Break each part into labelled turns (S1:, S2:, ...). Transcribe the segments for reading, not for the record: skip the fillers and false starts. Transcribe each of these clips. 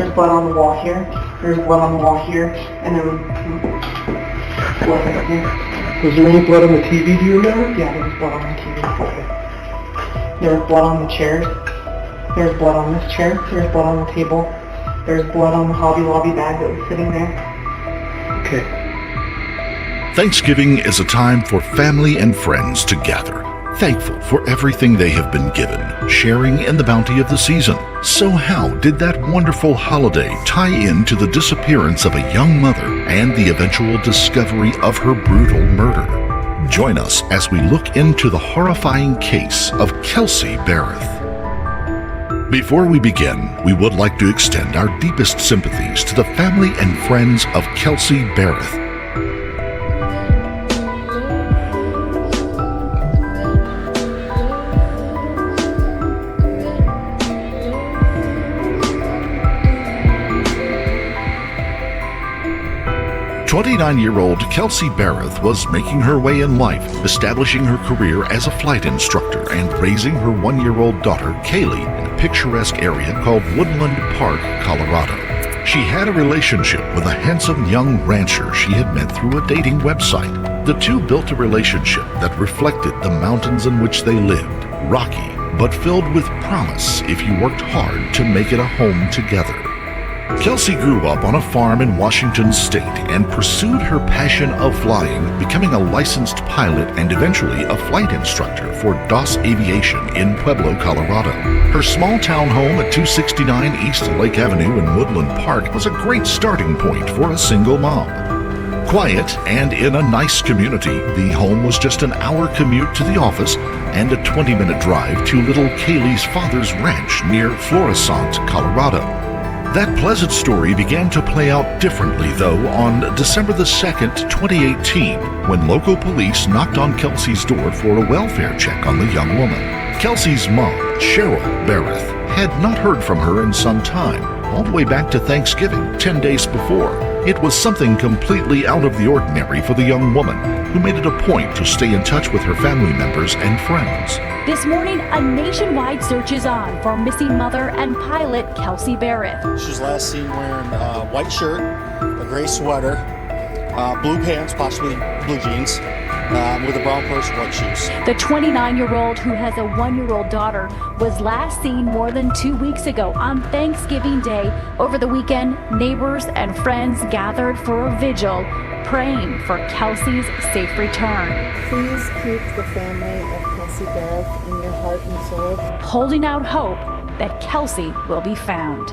S1: there's blood on the wall here, there's blood on the wall here, and then blood right here.
S2: Was there any blood on the TV, do you remember?
S1: Yeah, there was blood on the TV. There was blood on the chairs. There's blood on this chair. There's blood on the table. There's blood on the Hobby Lobby bag that was sitting there.
S2: Okay.
S3: Thanksgiving is a time for family and friends to gather, thankful for everything they have been given, sharing in the bounty of the season. So how did that wonderful holiday tie into the disappearance of a young mother and the eventual discovery of her brutal murder? Join us as we look into the horrifying case of Kelsey Barrett. Before we begin, we would like to extend our deepest sympathies to the family and friends of Kelsey Barrett. 29-year-old Kelsey Barrett was making her way in life, establishing her career as a flight instructor and raising her 1-year-old daughter, Kaylee, in a picturesque area called Woodland Park, Colorado. She had a relationship with a handsome young rancher she had met through a dating website. The two built a relationship that reflected the mountains in which they lived, rocky, but filled with promise if you worked hard to make it a home together. Kelsey grew up on a farm in Washington state and pursued her passion of flying, becoming a licensed pilot and eventually a flight instructor for DOS Aviation in Pueblo, Colorado. Her small town home at 269 East Lake Avenue in Woodland Park was a great starting point for a single mom. Quiet and in a nice community, the home was just an hour commute to the office and a 20-minute drive to little Kaylee's father's ranch near Florissant, Colorado. That pleasant story began to play out differently, though, on December the 2nd, 2018, when local police knocked on Kelsey's door for a welfare check on the young woman. Kelsey's mom, Cheryl Barrett, had not heard from her in some time, all the way back to Thanksgiving, 10 days before. It was something completely out of the ordinary for the young woman, who made it a point to stay in touch with her family members and friends.
S4: This morning, a nationwide search is on for missing mother and pilot Kelsey Barrett.
S5: She was last seen wearing a white shirt, a gray sweater, blue pants, possibly blue jeans, with a brown purse, white shoes.
S4: The 29-year-old, who has a 1-year-old daughter, was last seen more than 2 weeks ago on Thanksgiving Day. Over the weekend, neighbors and friends gathered for a vigil, praying for Kelsey's safe return.
S6: Please keep the family of Kelsey Barrett in your heart and soul.
S4: Holding out hope that Kelsey will be found.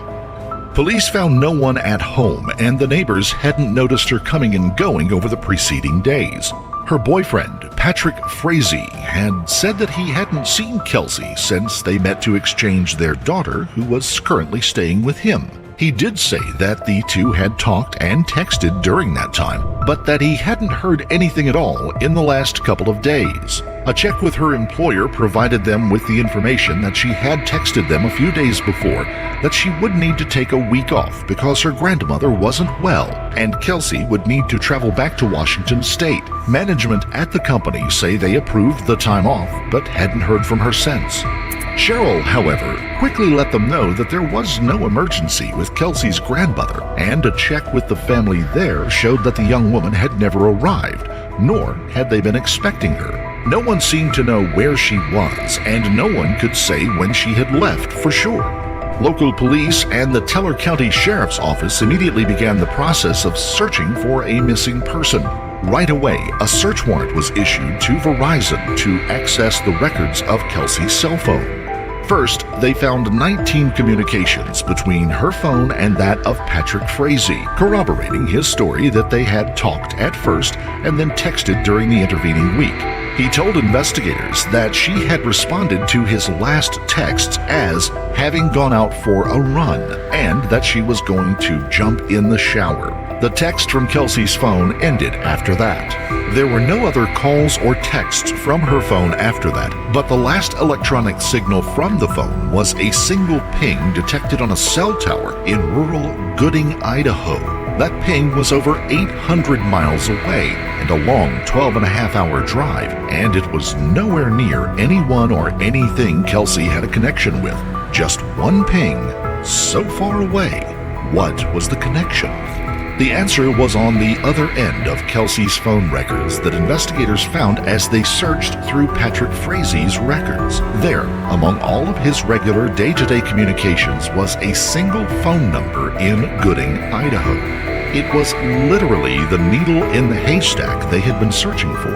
S3: Police found no one at home, and the neighbors hadn't noticed her coming and going over the preceding days. Her boyfriend, Patrick Frazee, had said that he hadn't seen Kelsey since they met to exchange their daughter, who was currently staying with him. He did say that the two had talked and texted during that time, but that he hadn't heard anything at all in the last couple of days. A check with her employer provided them with the information that she had texted them a few days before that she would need to take a week off because her grandmother wasn't well, and Kelsey would need to travel back to Washington state. Management at the company say they approved the time off, but hadn't heard from her since. Cheryl, however, quickly let them know that there was no emergency with Kelsey's grandmother, and a check with the family there showed that the young woman had never arrived, nor had they been expecting her. No one seemed to know where she was, and no one could say when she had left for sure. Local police and the Teller County Sheriff's Office immediately began the process of searching for a missing person. Right away, a search warrant was issued to Verizon to access the records of Kelsey's cell phone. First, they found 19 communications between her phone and that of Patrick Frazee, corroborating his story that they had talked at first and then texted during the intervening week. He told investigators that she had responded to his last texts as having gone out for a run and that she was going to jump in the shower. The text from Kelsey's phone ended after that. There were no other calls or texts from her phone after that, but the last electronic signal from the phone was a single ping detected on a cell tower in rural Gooding, Idaho. That ping was over 800 miles away and a long 12-and-a-half-hour drive, and it was nowhere near anyone or anything Kelsey had a connection with. Just one ping, so far away. What was the connection? The answer was on the other end of Kelsey's phone records that investigators found as they searched through Patrick Frazee's records. There, among all of his regular day-to-day communications, was a single phone number in Gooding, Idaho. It was literally the needle in the haystack they had been searching for.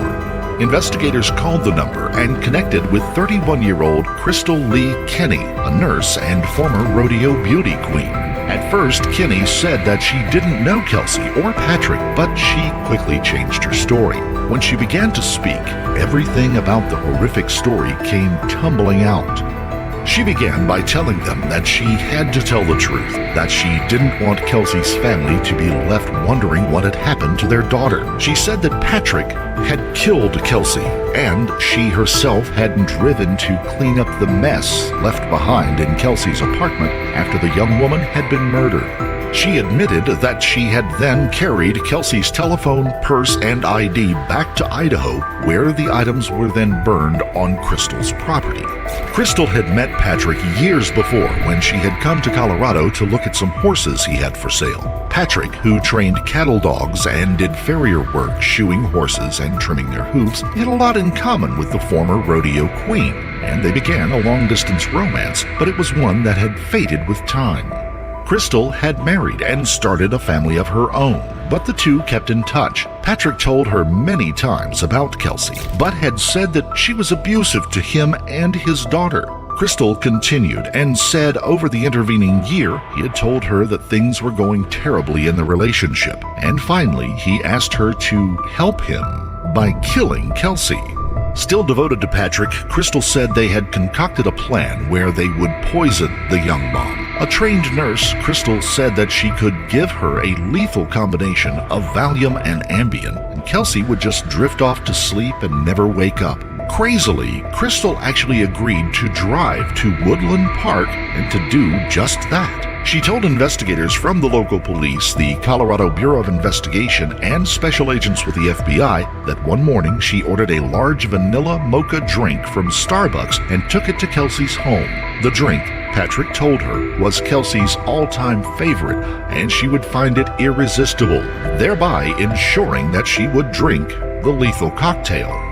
S3: Investigators called the number and connected with 31-year-old Crystal Lee Kenny, a nurse and former rodeo beauty queen. At first, Kenny said that she didn't know Kelsey or Patrick, but she quickly changed her story. When she began to speak, everything about the horrific story came tumbling out. She began by telling them that she had to tell the truth, that she didn't want Kelsey's family to be left wondering what had happened to their daughter. She said that Patrick had killed Kelsey, and she herself had driven to clean up the mess left behind in Kelsey's apartment after the young woman had been murdered. She admitted that she had then carried Kelsey's telephone, purse, and ID back to Idaho, where the items were then burned on Crystal's property. Crystal had met Patrick years before when she had come to Colorado to look at some horses he had for sale. Patrick, who trained cattle dogs and did farrier work shoeing horses and trimming their hooves, had a lot in common with the former rodeo queen, and they began a long-distance romance, but it was one that had faded with time. Crystal had married and started a family of her own, but the two kept in touch. Patrick told her many times about Kelsey, but had said that she was abusive to him and his daughter. Crystal continued and said over the intervening year he had told her that things were going terribly in the relationship, and finally he asked her to help him by killing Kelsey. Still devoted to Patrick, Crystal said they had concocted a plan where they would poison the young mom. A trained nurse, Crystal said that she could give her a lethal combination of Valium and Ambien, and Kelsey would just drift off to sleep and never wake up. Crazily, Crystal actually agreed to drive to Woodland Park and to do just that. She told investigators from the local police, the Colorado Bureau of Investigation, and special agents with the FBI that one morning she ordered a large vanilla mocha drink from Starbucks and took it to Kelsey's home. The drink, Patrick told her, was Kelsey's all-time favorite, and she would find it irresistible, thereby ensuring that she would drink the lethal cocktail.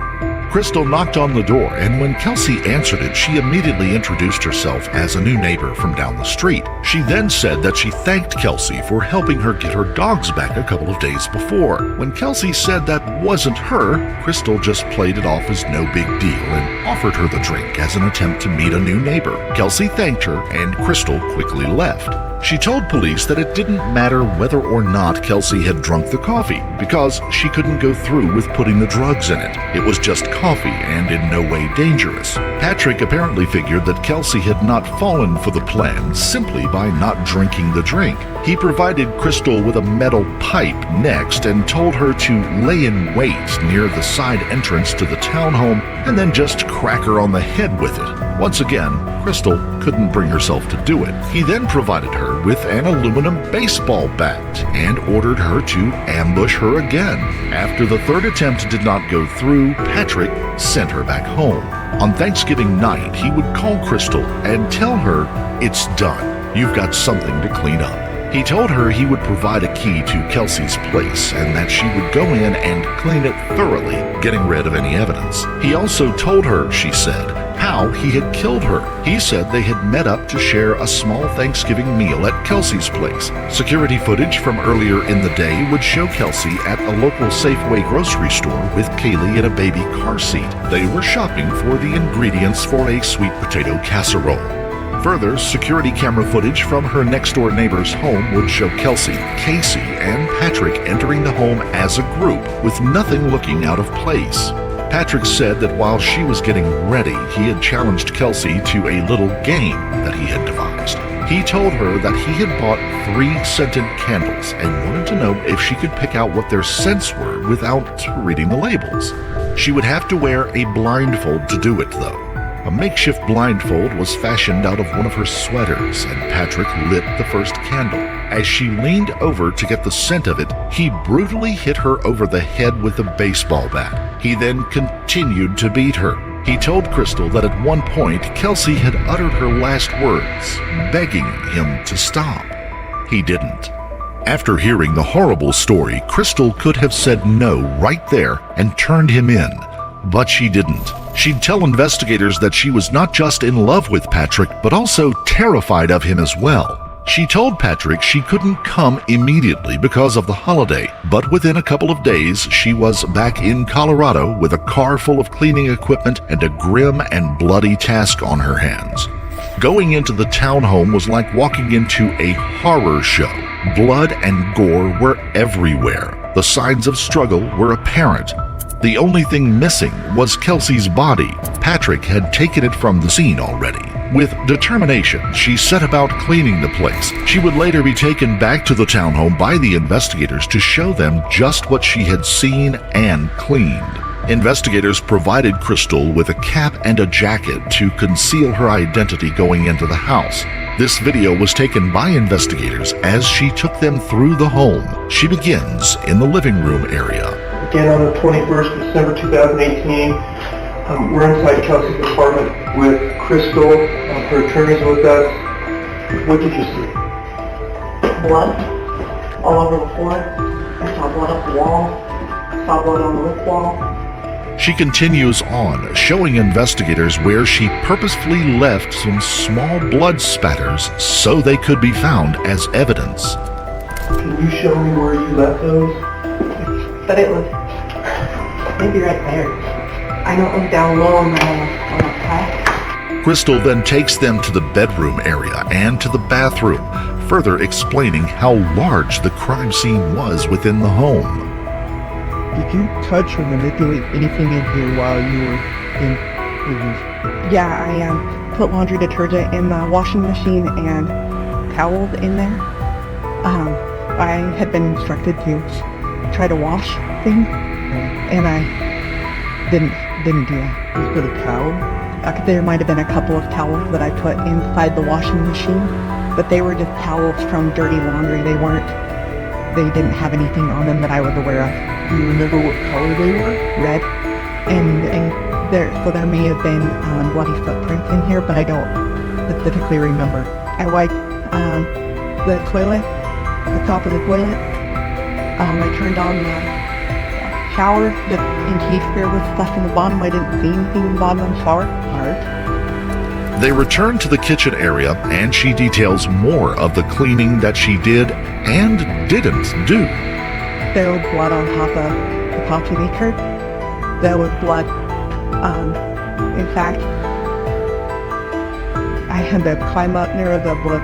S3: Crystal knocked on the door, and when Kelsey answered it, she immediately introduced herself as a new neighbor from down the street. She then said that she thanked Kelsey for helping her get her dogs back a couple of days before. When Kelsey said that wasn't her, Crystal just played it off as no big deal and offered her the drink as an attempt to meet a new neighbor. Kelsey thanked her, and Crystal quickly left. She told police that it didn't matter whether or not Kelsey had drunk the coffee, because she couldn't go through with putting the drugs in it. It was just coffee and in no way dangerous. Patrick apparently figured that Kelsey had not fallen for the plan simply by not drinking the drink. He provided Crystal with a metal pipe next and told her to lay in wait near the side entrance to the townhome and then just crack her on the head with it. Once again, Crystal couldn't bring herself to do it. He then provided her with an aluminum baseball bat and ordered her to ambush her again. After the third attempt did not go through, Patrick sent her back home. On Thanksgiving night, he would call Crystal and tell her, "It's done. You've got something to clean up." He told her he would provide a key to Kelsey's place and that she would go in and clean it thoroughly, getting rid of any evidence. He also told her, she said, how he had killed her. He said they had met up to share a small Thanksgiving meal at Kelsey's place. Security footage from earlier in the day would show Kelsey at a local Safeway grocery store with Kaylee in a baby car seat. They were shopping for the ingredients for a sweet potato casserole. Further, security camera footage from her next-door neighbor's home would show Kelsey, Casey, and Patrick entering the home as a group, with nothing looking out of place. Patrick said that while she was getting ready, he had challenged Kelsey to a little game that he had devised. He told her that he had bought 3 scented candles and wanted to know if she could pick out what their scents were without reading the labels. She would have to wear a blindfold to do it, though. A makeshift blindfold was fashioned out of one of her sweaters, and Patrick lit the first candle. As she leaned over to get the scent of it, he brutally hit her over the head with a baseball bat. He then continued to beat her. He told Crystal that at one point, Kelsey had uttered her last words, begging him to stop. he didn't. After hearing the horrible story, Crystal could have said no right there and turned him in, but she didn't. She'd tell investigators that she was not just in love with Patrick, but also terrified of him as well. She told Patrick she couldn't come immediately because of the holiday, but within a couple of days she was back in Colorado with a car full of cleaning equipment and a grim and bloody task on her hands. Going into the townhome was like walking into a horror show. Blood and gore were everywhere. The signs of struggle were apparent. The only thing missing was Kelsey's body. Patrick had taken it from the scene already. With determination, she set about cleaning the place. She would later be taken back to the townhome by the investigators to show them just what she had seen and cleaned. Investigators provided Crystal with a cap and a jacket to conceal her identity going into the house. This video was taken by investigators as she took them through the home. She begins in the living room area.
S2: Again, on the 21st of December 2018, we're inside Kelsey's apartment with Crystal. Her attorney's with us. What did you see?
S1: Blood all over the floor. I saw blood up the wall. I saw blood on the roof wall.
S3: She continues on, showing investigators where she purposefully left some small blood spatters so they could be found as evidence.
S2: Can you show me where you left those?
S1: But it was maybe right there. I know it was down low on the path.
S3: Crystal then takes them to the bedroom area and to the bathroom, further explaining how large the crime scene was within the home.
S7: Did you touch or manipulate anything in here while you were in the
S6: Yeah, I put laundry detergent in the washing machine and towels in there. I had been instructed to try to wash things, and I didn't do that.
S7: You put a towel?
S6: There might have been a couple of towels that I put inside the washing machine, but they were just towels from dirty laundry. They didn't have anything on them that I was aware of.
S7: Do you remember what color they were?
S6: Red, and there may have been bloody footprints in here, but I don't specifically remember. I wiped the toilet, the top of the toilet. I turned on the shower just in case there was stuff in the bottom. I didn't see anything in the bottom of the shower.
S3: They return to the kitchen area and she details more of the cleaning that she did and didn't do.
S6: There was blood on top of the coffee maker. There was blood. In fact, I had to climb up near the blood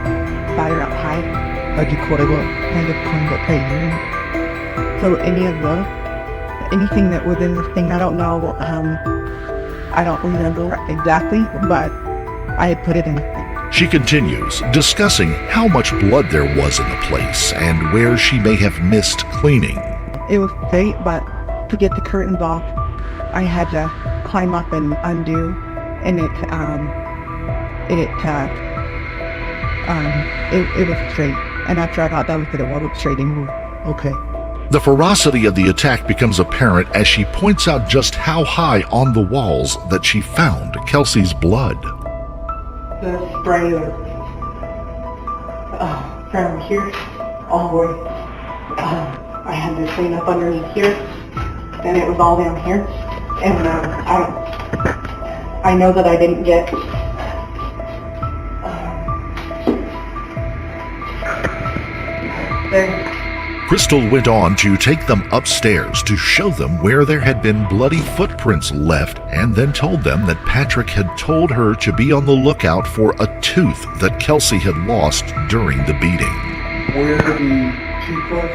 S6: spatter up high.
S7: How'd you climb up?
S6: I had to climb up right here. So anything that was in this thing, I don't know. I don't remember exactly, but I had put it in.
S3: She continues, discussing how much blood there was in the place and where she may have missed cleaning.
S6: It was great, but to get the curtains off, I had to climb up and undo, and it was straight. And after I got done with it, it wasn't straight anymore.
S7: Okay.
S3: The ferocity of the attack becomes apparent as she points out just how high on the walls that she found Kelsey's blood.
S1: The spray was from here all the way. I had to clean up underneath here, and it was all down here. And I know that I didn't get there.
S3: Crystal went on to take them upstairs to show them where there had been bloody footprints left, and then told them that Patrick had told her to be on the lookout for a tooth that Kelsey had lost during the beating.
S2: Where the tooth was?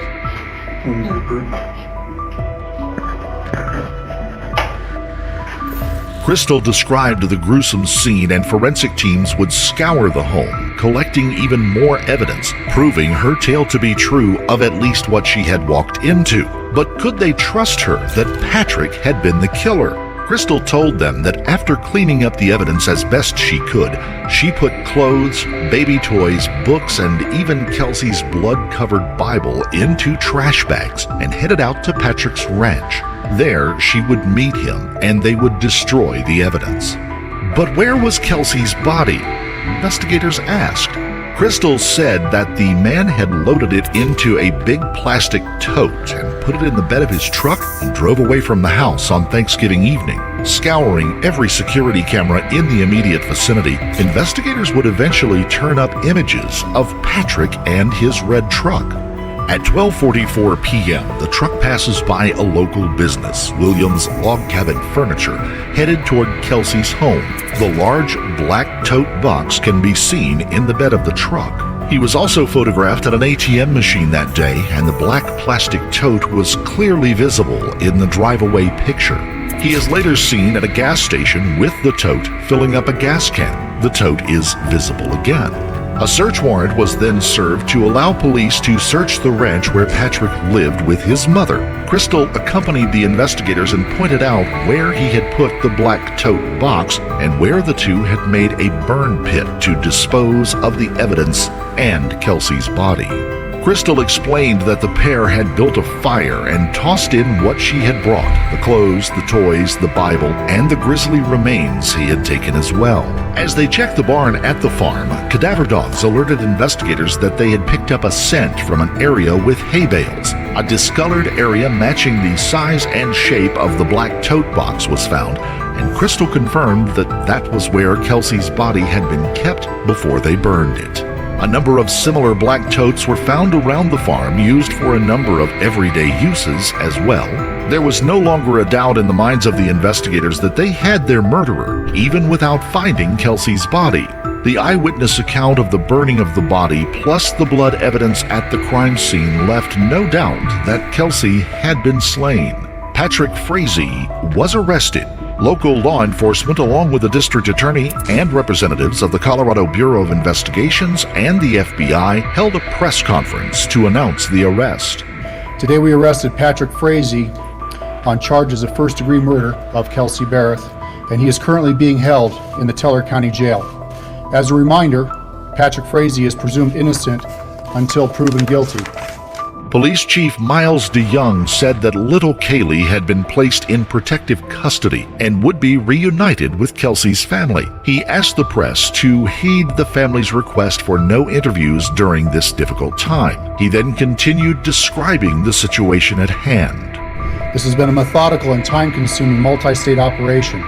S3: Crystal described the gruesome scene, and forensic teams would scour the home, collecting even more evidence, proving her tale to be true of at least what she had walked into. But could they trust her that Patrick had been the killer? Crystal told them that after cleaning up the evidence as best she could, she put clothes, baby toys, books, and even Kelsey's blood-covered Bible into trash bags and headed out to Patrick's ranch. There, she would meet him, and they would destroy the evidence. But where was Kelsey's body? Investigators asked. Crystal said that the man had loaded it into a big plastic tote and put it in the bed of his truck and drove away from the house on Thanksgiving evening. Scouring every security camera in the immediate vicinity, investigators would eventually turn up images of Patrick and his red truck. At 12:44 p.m., the truck passes by a local business, Williams Log Cabin Furniture, headed toward Kelsey's home. The large black tote box can be seen in the bed of the truck. He was also photographed at an ATM machine that day, and the black plastic tote was clearly visible in the drive-away picture. He is later seen at a gas station with the tote filling up a gas can. The tote is visible again. A search warrant was then served to allow police to search the ranch where Patrick lived with his mother. Crystal accompanied the investigators and pointed out where he had put the black tote box and where the two had made a burn pit to dispose of the evidence and Kelsey's body. Crystal explained that the pair had built a fire and tossed in what she had brought, the clothes, the toys, the Bible, and the grisly remains he had taken as well. As they checked the barn at the farm, cadaver dogs alerted investigators that they had picked up a scent from an area with hay bales. A discolored area matching the size and shape of the black tote box was found, and Crystal confirmed that that was where Kelsey's body had been kept before they burned it. A number of similar black totes were found around the farm, used for a number of everyday uses as well. There was no longer a doubt in the minds of the investigators that they had their murderer, even without finding Kelsey's body. The eyewitness account of the burning of the body, plus the blood evidence at the crime scene, left no doubt that Kelsey had been slain. Patrick Frazee was arrested. Local law enforcement, along with the district attorney and representatives of the Colorado Bureau of Investigations and the FBI, held a press conference to announce the arrest.
S8: Today we arrested Patrick Frazee on charges of first-degree murder of Kelsey Barrett, and he is currently being held in the Teller County Jail. As a reminder, Patrick Frazee is presumed innocent until proven guilty.
S3: Police Chief Miles DeYoung said that little Kaylee had been placed in protective custody and would be reunited with Kelsey's family. He asked the press to heed the family's request for no interviews during this difficult time. He then continued describing the situation at hand.
S8: This has been a methodical and time-consuming multi-state operation,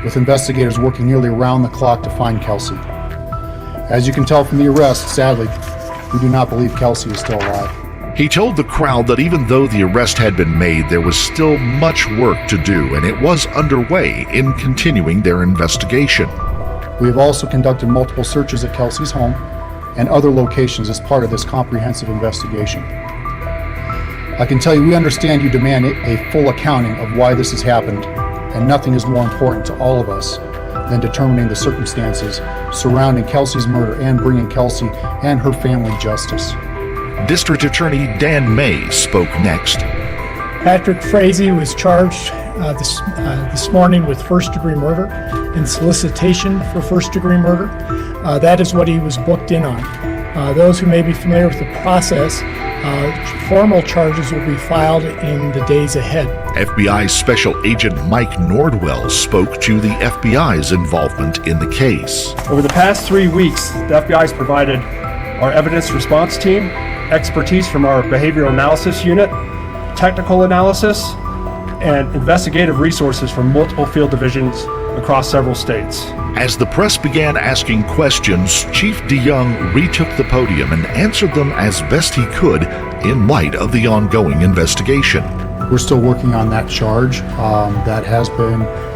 S8: with investigators working nearly around the clock to find Kelsey. As you can tell from the arrest, sadly, we do not believe Kelsey is still alive.
S3: He told the crowd that even though the arrest had been made, there was still much work to do, and it was underway in continuing their investigation.
S8: We have also conducted multiple searches at Kelsey's home and other locations as part of this comprehensive investigation. I can tell you we understand you demand a full accounting of why this has happened, and nothing is more important to all of us than determining the circumstances surrounding Kelsey's murder and bringing Kelsey and her family justice.
S3: District Attorney Dan May spoke next.
S9: Patrick Frazee was charged this morning with first-degree murder and solicitation for first-degree murder. That is what he was booked in on. Those who may be familiar with the process, formal charges will be filed in the days ahead.
S3: FBI Special Agent Mike Nordwell spoke to the FBI's involvement in the case.
S10: Over the past 3 weeks, the FBI has provided our evidence response team expertise from our behavioral analysis unit, technical analysis, and investigative resources from multiple field divisions across several states.
S3: As the press began asking questions, Chief DeYoung retook the podium and answered them as best he could in light of the ongoing investigation.
S8: We're still working on that charge.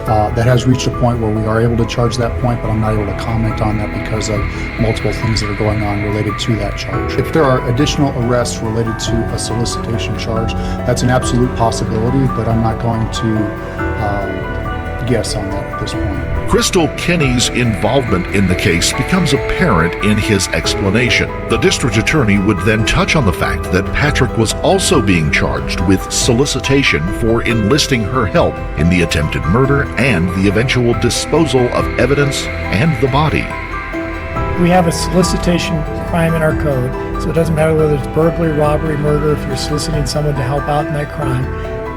S8: That has reached a point where we are able to charge that point, but I'm not able to comment on that because of multiple things that are going on related to that charge. If there are additional arrests related to a solicitation charge, that's an absolute possibility, but I'm not going to guess on that at this point.
S3: Crystal Kenny's involvement in the case becomes apparent in his explanation. The district attorney would then touch on the fact that Patrick was also being charged with solicitation for enlisting her help in the attempted murder and the eventual disposal of evidence and the body.
S9: We have a solicitation crime in our code, so it doesn't matter whether it's burglary, robbery, murder, if you're soliciting someone to help out in that crime,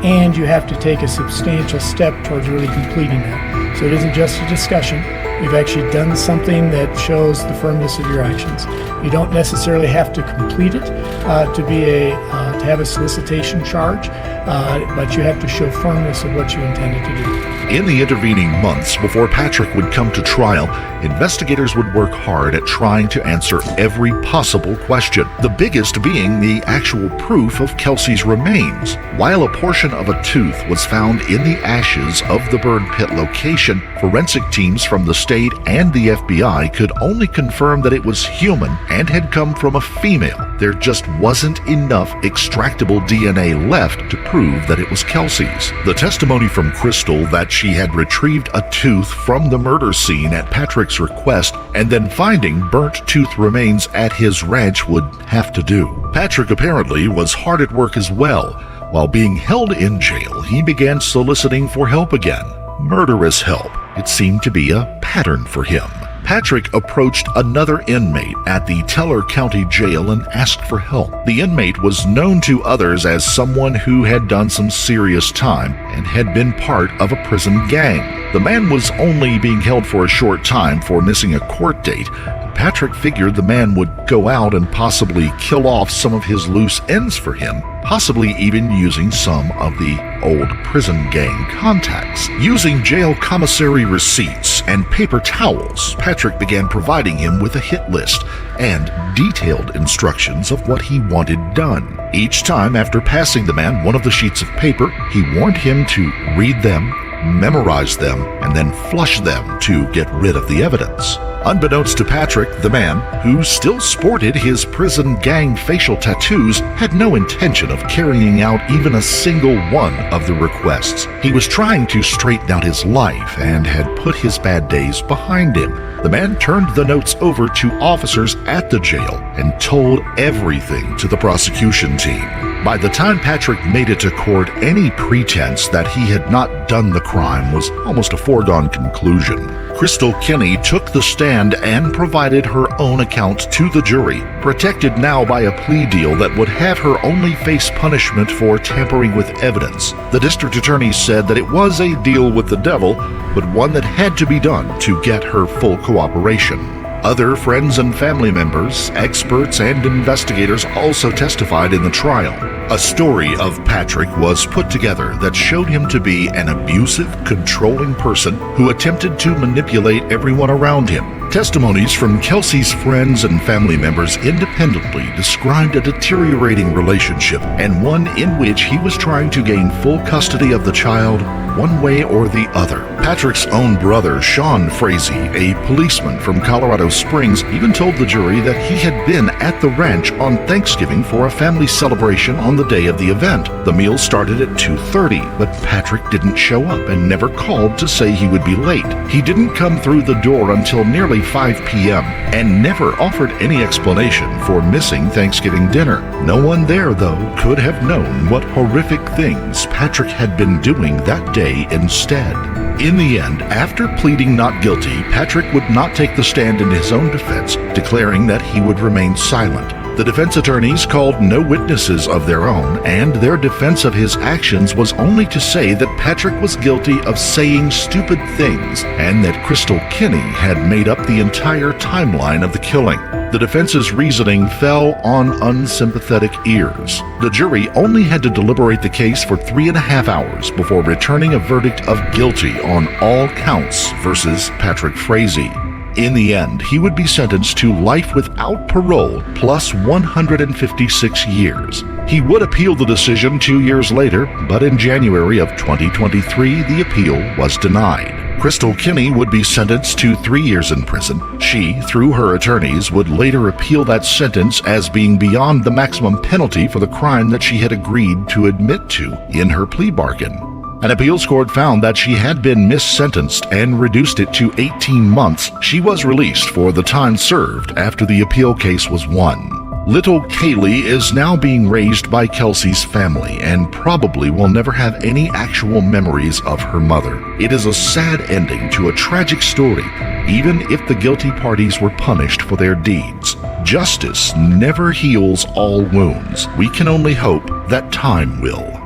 S9: and you have to take a substantial step towards really completing that. So it isn't just a discussion, You've actually done something that shows the firmness of your actions. You don't necessarily have to complete it to have a solicitation charge, but you have to show firmness of what you intended to do.
S3: In the intervening months before Patrick would come to trial, investigators would work hard at trying to answer every possible question, the biggest being the actual proof of Kelsey's remains. While a portion of a tooth was found in the ashes of the burn pit location, forensic teams from the state and the FBI could only confirm that it was human and had come from a female. There just wasn't enough extractable DNA left to prove that it was Kelsey's. The testimony from Crystal that she had retrieved a tooth from the murder scene at Patrick's request and then finding burnt tooth remains at his ranch would have to do. Patrick apparently was hard at work as well. While being held in jail, he began soliciting for help again. Murderous help. It seemed to be a pattern for him. Patrick approached another inmate at the Teller County Jail and asked for help. The inmate was known to others as someone who had done some serious time and had been part of a prison gang. The man was only being held for a short time for missing a court date. Patrick figured the man would go out and possibly kill off some of his loose ends for him, possibly even using some of the old prison gang contacts. Using jail commissary receipts and paper towels, Patrick began providing him with a hit list and detailed instructions of what he wanted done. Each time after passing the man one of the sheets of paper, he warned him to read them, memorize them, and then flush them to get rid of the evidence. Unbeknownst to Patrick, the man, who still sported his prison gang facial tattoos, had no intention of carrying out even a single one of the requests. He was trying to straighten out his life and had put his bad days behind him. The man turned the notes over to officers at the jail and told everything to the prosecution team. By the time Patrick made it to court, any pretense that he had not done the crime was almost a foregone conclusion. Crystal Kinney took the stand and provided her own account to the jury, protected now by a plea deal that would have her only face punishment for tampering with evidence. The district attorney said that it was a deal with the devil, but one that had to be done to get her full cooperation. Other friends and family members, experts, and investigators also testified in the trial. A story of Patrick was put together that showed him to be an abusive, controlling person who attempted to manipulate everyone around him. Testimonies from Kelsey's friends and family members independently described a deteriorating relationship and one in which he was trying to gain full custody of the child one way or the other. Patrick's own brother, Sean Frazee, a policeman from Colorado Springs, even told the jury that he had been at the ranch on Thanksgiving for a family celebration on the day of the event. The meal started at 2:30, but Patrick didn't show up and never called to say he would be late. He didn't come through the door until nearly 5 p.m. and never offered any explanation for missing Thanksgiving dinner. No one there, though, could have known what horrific things Patrick had been doing that day instead. In the end, after pleading not guilty, Patrick would not take the stand in his own defense, declaring that he would remain silent. The defense attorneys called no witnesses of their own, and their defense of his actions was only to say that Patrick was guilty of saying stupid things and that Crystal Kinney had made up the entire timeline of the killing. The defense's reasoning fell on unsympathetic ears. The jury only had to deliberate the case for 3.5 hours before returning a verdict of guilty on all counts versus Patrick Frazee. In the end, he would be sentenced to life without parole plus 156 years. He would appeal the decision 2 years later, but in January of 2023, the appeal was denied. Crystal Kinney would be sentenced to 3 years in prison. She, through her attorneys, would later appeal that sentence as being beyond the maximum penalty for the crime that she had agreed to admit to in her plea bargain. An appeals court found that she had been missentenced and reduced it to 18 months. She was released for the time served after the appeal case was won. Little Kaylee is now being raised by Kelsey's family and probably will never have any actual memories of her mother. It is a sad ending to a tragic story, even if the guilty parties were punished for their deeds. Justice never heals all wounds. We can only hope that time will.